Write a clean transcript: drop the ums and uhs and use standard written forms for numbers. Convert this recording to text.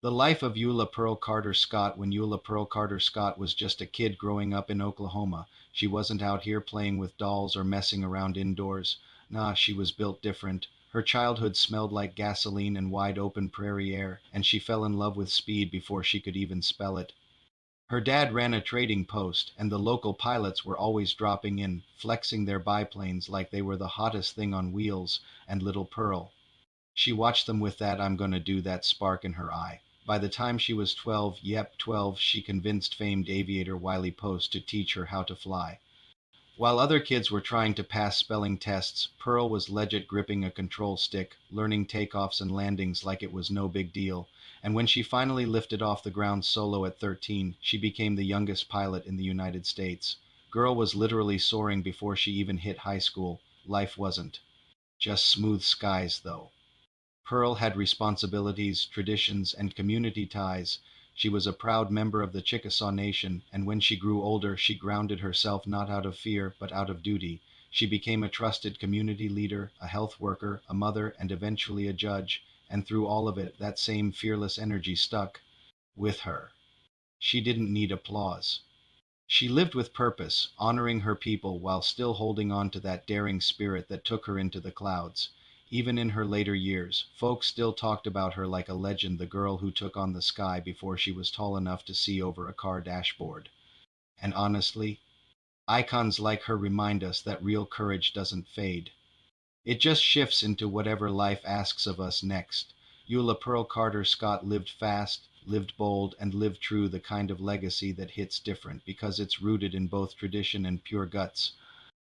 The life of Eula Pearl Carter Scott. When Eula Pearl Carter Scott was just a kid growing up in Oklahoma, she wasn't out here playing with dolls or messing around indoors. Nah, she was built different. Her childhood smelled like gasoline and wide open prairie air, and she fell in love with speed before she could even spell it. Her dad ran a trading post, and the local pilots were always dropping in, flexing their biplanes like they were the hottest thing on wheels, and little Pearl, she watched them with that "I'm gonna do that" spark in her eye. By the time she was 12, yep, 12, she convinced famed aviator Wiley Post to teach her how to fly. While other kids were trying to pass spelling tests, Pearl was legit gripping a control stick, learning takeoffs and landings like it was no big deal. And when she finally lifted off the ground solo at 13, she became the youngest pilot in the United States. Girl was literally soaring before she even hit high school. Life wasn't just smooth skies, though. Pearl had responsibilities, traditions, and community ties. She was a proud member of the Chickasaw Nation, and when she grew older, she grounded herself not out of fear, but out of duty. She became a trusted community leader, a health worker, a mother, and eventually a judge, and through all of it, that same fearless energy stuck with her. She didn't need applause. She lived with purpose, honoring her people while still holding on to that daring spirit that took her into the clouds. Even in her later years, folks still talked about her like a legend, the girl who took on the sky before she was tall enough to see over a car dashboard. And honestly, icons like her remind us that real courage doesn't fade. It just shifts into whatever life asks of us next. Eula Pearl Carter Scott lived fast, lived bold, and lived true, the kind of legacy that hits different because it's rooted in both tradition and pure guts.